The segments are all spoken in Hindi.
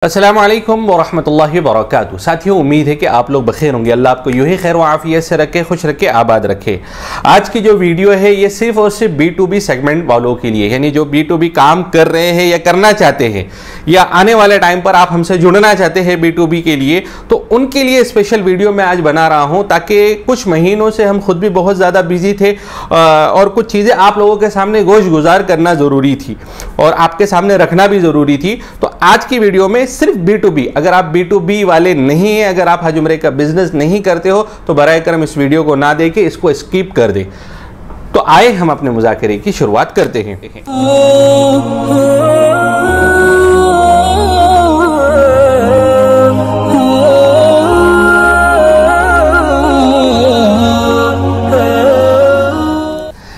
अस्सलामुअलैकुम वरहमतुल्लाहि वबरकातुहू। साथियों, उम्मीद है कि आप लोग बखैर होंगे। अल्लाह आपको यूं ही खैर व आफियत से रखे, खुश रखे, आबाद रखे। आज की जो वीडियो है ये सिर्फ और सिर्फ B2B सेगमेंट वालों के लिए, यानी जो B2B काम कर रहे हैं या करना चाहते हैं या आने वाले टाइम पर आप हमसे जुड़ना चाहते हैं B2B के लिए, तो उनके लिए स्पेशल वीडियो मैं आज बना रहा हूँ, ताकि कुछ महीनों से हम खुद भी बहुत ज़्यादा बिजी थे और कुछ चीज़ें आप लोगों के सामने गोश गुजार करना ज़रूरी थी और आपके सामने रखना भी ज़रूरी थी। तो आज की वीडियो में सिर्फ B2B, अगर आप B2B वाले नहीं हैं, अगर आप हज उम्रे का बिजनेस नहीं करते हो तो बराए करम इस वीडियो को ना देके इसको स्किप कर दे। तो आए हम अपने मुज़ाकरे की शुरुआत करते हैं।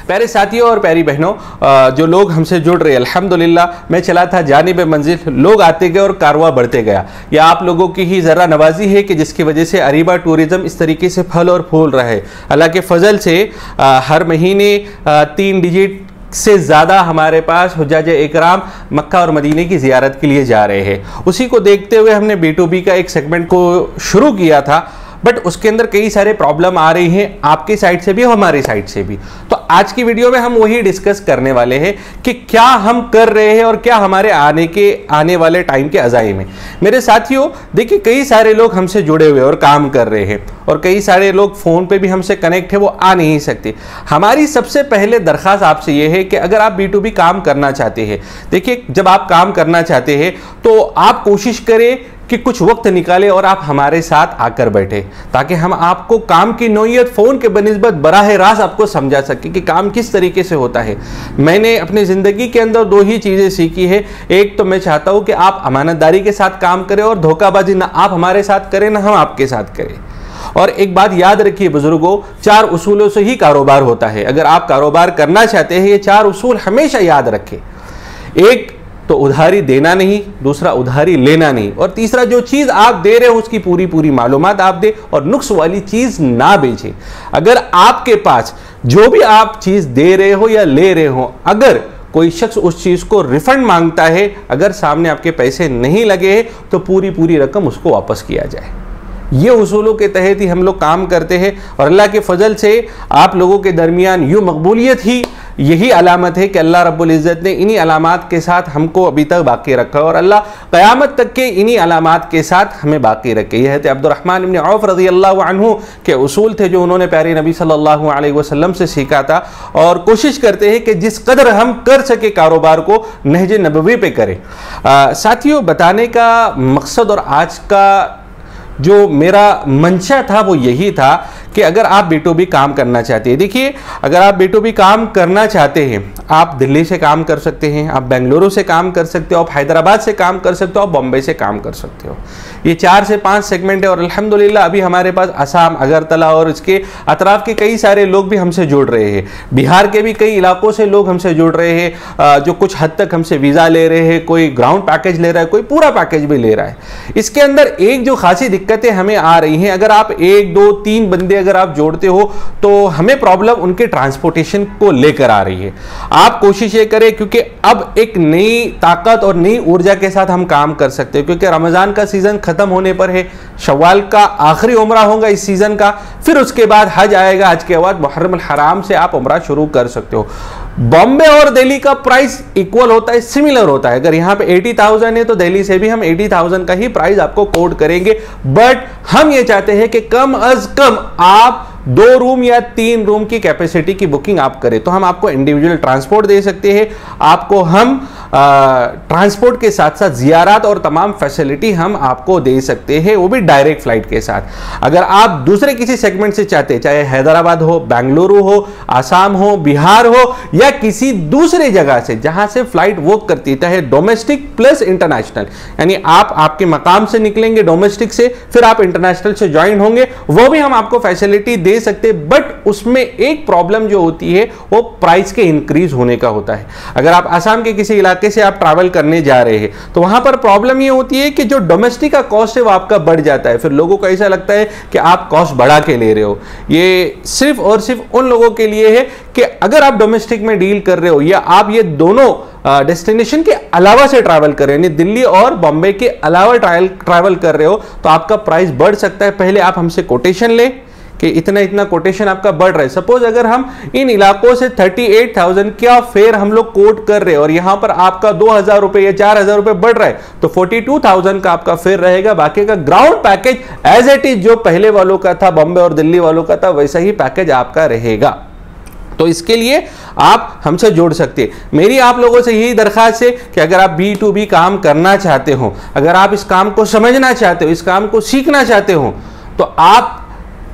प्यारे साथियों और प्यारी बहनों, जो लोग हमसे जुड़ रहे हैं, अल्हम्दुलिल्लाह मैं चला था जानिब मंजिल, लोग आते गए और कारवा बढ़ते गया। या आप लोगों की ही ज़रा नवाजी है कि जिसकी वजह से अरीबा टूरिज़्म इस तरीके से फल और फूल रहा है। अल्लाह के फजल से हर महीने 3 डिजिट से ज़्यादा हमारे पास हुज्जाज इकराम मक्का और मदीने की ज़ियारत के लिए जा रहे हैं। उसी को देखते हुए हमने B2B का एक सेगमेंट को शुरू किया था, बट उसके अंदर कई सारे प्रॉब्लम आ रही हैं, आपकी साइड से भी और हमारी साइड से भी। तो आज की वीडियो में हम वही डिस्कस करने वाले हैं कि क्या हम कर रहे हैं और क्या हमारे आने वाले टाइम के अज़ाइम में। मेरे साथियों, देखिए, कई सारे लोग हमसे जुड़े हुए और काम कर रहे हैं और कई सारे लोग फ़ोन पे भी हमसे कनेक्ट है, वो आ नहीं सकते। हमारी सबसे पहले दरख्वास्त आपसे ये है कि अगर आप B2B काम करना चाहते हैं, देखिए, जब आप काम करना चाहते हैं तो आप कोशिश करें कि कुछ वक्त निकाले और आप हमारे साथ आकर बैठे, ताकि हम आपको काम की नौइयत फ़ोन के बनिस्बत बराह रास्त आपको समझा सके कि काम किस तरीके से होता है। मैंने अपनी ज़िंदगी के अंदर 2 ही चीज़ें सीखी है। एक तो मैं चाहता हूँ कि आप अमानतदारी के साथ काम करें और धोखाबाजी ना आप हमारे साथ करें ना हम आपके साथ करें। और एक बात याद रखिए बुजुर्गों, 4 उसूलों से ही कारोबार होता है। अगर आप कारोबार करना चाहते हैं, ये 4 उसूल हमेशा याद रखें। एक तो उधारी देना नहीं, दूसरा उधारी लेना नहीं, और तीसरा जो चीज़ आप दे रहे हो उसकी पूरी मालूमात आप दे और नुक्स वाली चीज़ ना बेचें। अगर आपके पास जो भी आप चीज़ दे रहे हो या ले रहे हो, अगर कोई शख्स उस चीज़ को रिफंड मांगता है, अगर सामने आपके पैसे नहीं लगे हैं, तो पूरी रकम उसको वापस किया जाए। ये उसूलों के तहत ही हम लोग काम करते हैं और अल्लाह के फजल से आप लोगों के दरमियान यूँ मकबूलियत ही यही अलामत है कि अल्लाह रब्बुल इज़्ज़त ने इन्हीं अलामात के साथ हमको अभी तक बाकी रखा और अल्लाह क़यामत तक के इन्हीं अलामात के साथ हमें बाकी रखे। यह है अब्दुर्रहमान इब्न औफ रज़ियल्लाहु अन्हु के उसूल थे, जो उन्होंने प्यारे नबी सल्लल्लाहु अलैहि वसल्लम से सीखा था। और कोशिश करते हैं कि जिस कदर हम कर सके कारोबार को नहज नबवी पे करें। साथियों, बताने का मकसद और आज का जो मेरा मंशा था वो यही था कि अगर आप B2B काम करना चाहते हैं, देखिए, अगर आप B2B काम करना चाहते हैं, आप दिल्ली से काम कर सकते हैं, आप बेंगलुरु से काम कर सकते हो, आप हैदराबाद से काम कर सकते हो, आप बॉम्बे से काम कर सकते हो। ये 4 से 5 सेगमेंट है और अल्हम्दुलिल्लाह अभी हमारे पास असम, अगरतला और इसके अतराफ के कई सारे लोग भी हमसे जुड़ रहे हैं। बिहार के भी कई इलाकों से लोग हमसे जुड़ रहे हैं, जो कुछ हद तक हमसे वीज़ा ले रहे हैं, कोई ग्राउंड पैकेज ले रहा है, कोई पूरा पैकेज भी ले रहा है। इसके अंदर एक जो खासी दिक्कतें हमें आ रही हैं, अगर आप 1, 2, 3 बंदे अगर आप जोड़ते हो तो हमें प्रॉब्लम उनके ट्रांसपोर्टेशन को लेकर आ रही है। आप कोशिश ये करें, क्योंकि अब एक नई ताकत और नई ऊर्जा के साथ हम काम कर सकते हैं, क्योंकि रमज़ान का सीज़न ख़त्म होने पर है, शव्वाल का आखिरी उम्रा होगा इस सीज़न का, फिर उसके बाद हज आएगा, हज के बाद मुहर्रम हराम से आप उम्रा शुरू कर सकते हो। बॉम्बे और दिल्ली का प्राइस इक्वल होता है, सिमिलर होता है। अगर यहाँ पे 80,000 है तो दिल्ली से भी हम 80,000 का ही प्राइस आपको कोट करेंगे, बट हम ये चाहते हैं कि कम अज कम आप 2 रूम या 3 रूम की कैपेसिटी की बुकिंग आप करें, तो हम आपको इंडिविजुअल ट्रांसपोर्ट दे सकते हैं, आपको हम ट्रांसपोर्ट के साथ साथ ज़ियारत और तमाम फैसिलिटी हम आपको दे सकते हैं, वो भी डायरेक्ट फ्लाइट के साथ। अगर आप दूसरे किसी सेगमेंट से चाहते हैं, चाहे हैदराबाद हो, बेंगलुरु हो, आसाम हो, बिहार हो या किसी दूसरे जगह से जहां से फ्लाइट वर्क करती है, चाहे डोमेस्टिक प्लस इंटरनेशनल, यानी आप आपके मकाम से निकलेंगे डोमेस्टिक से, फिर आप इंटरनेशनल से ज्वाइन होंगे, वो भी हम आपको फैसिलिटी दे सकते। बट उसमें एक प्रॉब्लम जो होती है वो प्राइस के इंक्रीज होने का होता है। अगर आप आसाम के किसी इलाके इलाके से आप ट्रैवल करने जा रहे हैं तो वहां पर प्रॉब्लम ये होती है कि जो डोमेस्टिक का कॉस्ट है वो आपका बढ़ जाता है। फिर लोगों को ऐसा लगता है कि आप कॉस्ट बढ़ा के ले रहे हो। ये सिर्फ और सिर्फ उन लोगों के लिए है कि अगर आप डोमेस्टिक में डील कर रहे हो या आप ये दोनों डेस्टिनेशन के अलावा से ट्रैवल कर रहे हो, यानी दिल्ली और बॉम्बे के अलावा ट्रैवल कर रहे हो, तो आपका प्राइस बढ़ सकता है। पहले आप हमसे कोटेशन ले कि इतना इतना कोटेशन आपका बढ़ रहा है। सपोज अगर हम इन इलाकों से 38,000 क्या फेयर हम लोग कोट कर रहे हैं और यहां पर आपका 2,000 रुपए या 4,000 रुपए बढ़ रहा है तो 42,000 का आपका फेयर रहेगा। बाकी का ground package as it is जो पहले वालों का था, बॉम्बे और दिल्ली वालों का था, वैसा ही पैकेज आपका रहेगा। तो इसके लिए आप हमसे जोड़ सकते हैं। मेरी आप लोगों से यही दरखास्त है कि अगर आप B2B काम करना चाहते हो, अगर आप इस काम को समझना चाहते हो, इस काम को सीखना चाहते हो, तो आप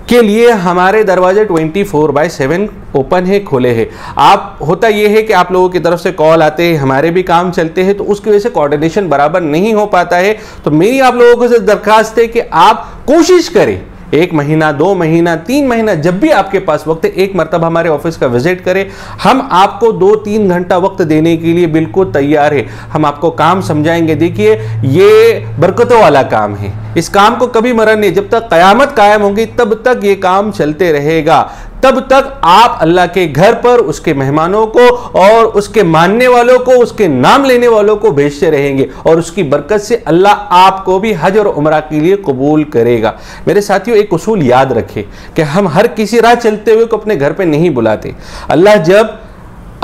के लिए हमारे दरवाजे 24/7 ओपन है, खोले हैं। आप होता यह है कि आप लोगों की तरफ से कॉल आते हैं, हमारे भी काम चलते हैं, तो उसकी वजह से कोऑर्डिनेशन बराबर नहीं हो पाता है। तो मेरी आप लोगों से दरखास्त है कि आप कोशिश करें 1 महीना, 2 महीना, 3 महीना, जब भी आपके पास वक्त है, एक मरतबा हमारे ऑफिस का विजिट करें। हम आपको 2-3 घंटा वक्त देने के लिए बिल्कुल तैयार है। हम आपको काम समझाएंगे। देखिए ये बरकतों वाला काम है, इस काम को कभी मरण नहीं। जब तक कयामत कायम होगी तब तक ये काम चलते रहेगा। तब तक आप अल्लाह के घर पर उसके मेहमानों को और उसके मानने वालों को, उसके नाम लेने वालों को भेजते रहेंगे और उसकी बरकत से अल्लाह आपको भी हज और उम्रा के लिए कबूल करेगा। मेरे साथियों, एक उसूल याद रखें कि हम हर किसी राह चलते हुए को अपने घर पे नहीं बुलाते। अल्लाह जब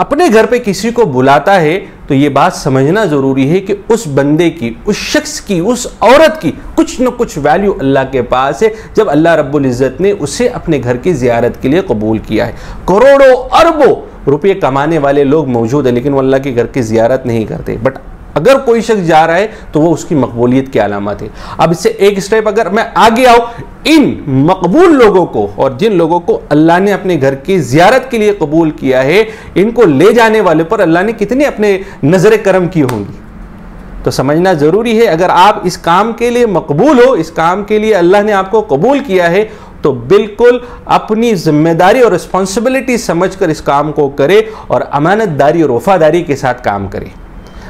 अपने घर पे किसी को बुलाता है तो यह बात समझना जरूरी है कि उस बंदे की, उस शख्स की, उस औरत की कुछ न कुछ वैल्यू अल्लाह के पास है। जब अल्लाह रब्बुल इज़्ज़त ने उसे अपने घर की ज़ियारत के लिए कबूल किया है। करोड़ों अरबों रुपये कमाने वाले लोग मौजूद है लेकिन वो अल्लाह के घर की ज़ियारत नहीं करते। बट अगर कोई शख्स जा रहा है तो वो उसकी मकबूलियत की अलामत है। अब इससे एक स्टेप अगर मैं आगे आऊं, इन मकबूल लोगों को और जिन लोगों को अल्लाह ने अपने घर की जियारत के लिए कबूल किया है, इनको ले जाने वाले पर अल्लाह ने कितने अपने नजर करम की होंगी, तो समझना जरूरी है। अगर आप इस काम के लिए मकबूल हो, इस काम के लिए अल्लाह ने आपको कबूल किया है, तो बिल्कुल अपनी जिम्मेदारी और रिस्पॉन्सिबिलिटी समझकर इस काम को करें और अमानतदारी और वफादारी के साथ काम करें।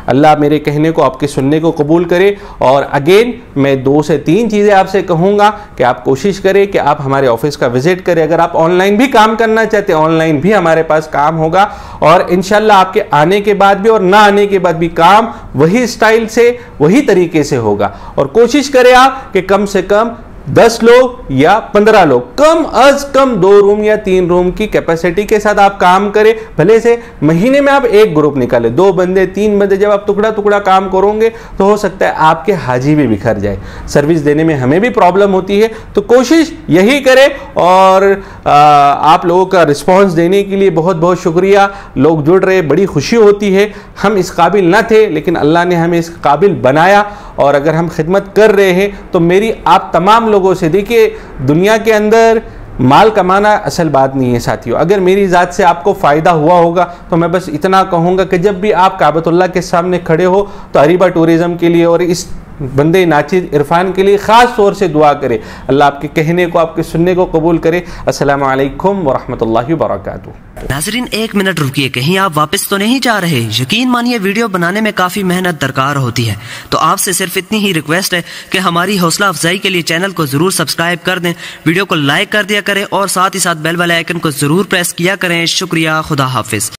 अल्लाह मेरे कहने को, आपके सुनने को कबूल करे। और अगेन मैं 2 से 3 चीज़ें आपसे कहूँगा कि आप कोशिश करें कि आप हमारे ऑफिस का विजिट करें। अगर आप ऑनलाइन भी काम करना चाहते हैं, ऑनलाइन भी हमारे पास काम होगा और इंशाल्लाह आपके आने के बाद भी और ना आने के बाद भी काम वही स्टाइल से, वही तरीके से होगा। और कोशिश करें आप कि कम से कम 10 लोग या 15 लोग, कम अज कम 2 रूम या 3 रूम की कैपेसिटी के साथ आप काम करें। भले से महीने में आप एक ग्रुप निकाले, 2 बंदे 3 बंदे, जब आप टुकड़ा टुकड़ा काम करोगे तो हो सकता है आपके हाजी भी बिखर जाए। सर्विस देने में हमें भी प्रॉब्लम होती है, तो कोशिश यही करें। और आप लोगों का रिस्पॉन्स देने के लिए बहुत बहुत शुक्रिया। लोग जुड़ रहे, बड़ी खुशी होती है। हम इस काबिल न थे लेकिन अल्लाह ने हमें इस काबिल बनाया और अगर हम खिदमत कर रहे हैं तो मेरी आप तमाम लोगों से, देखिए दुनिया के अंदर माल कमाना असल बात नहीं है साथियों। अगर मेरी ज़ात से आपको फ़ायदा हुआ होगा तो मैं बस इतना कहूँगा कि जब भी आप काबतुल्लाह के सामने खड़े हो तो अरीबा टूरिज़्म के लिए और इस बंदे नाचिद इरफान के लिए ख़ास तौर से दुआ करे। अल्लाह आपके कहने को, आपके सुनने को कबूल करे। अस्सलामु अलैकुम वरहमतुल्लाहि वबरकातुहू। नाज़रीन, 1 मिनट रुकिए, कहीं आप वापस तो नहीं जा रहे? यकीन मानिए वीडियो बनाने में काफ़ी मेहनत दरकार होती है, तो आपसे सिर्फ इतनी ही रिक्वेस्ट है कि हमारी हौसला अफजाई के लिए चैनल को ज़रूर सब्सक्राइब कर दें, वीडियो को लाइक कर दिया करें और साथ ही साथ बेल वाले आइकन को ज़रूर प्रेस किया करें। शुक्रिया, खुदा हाफिज़।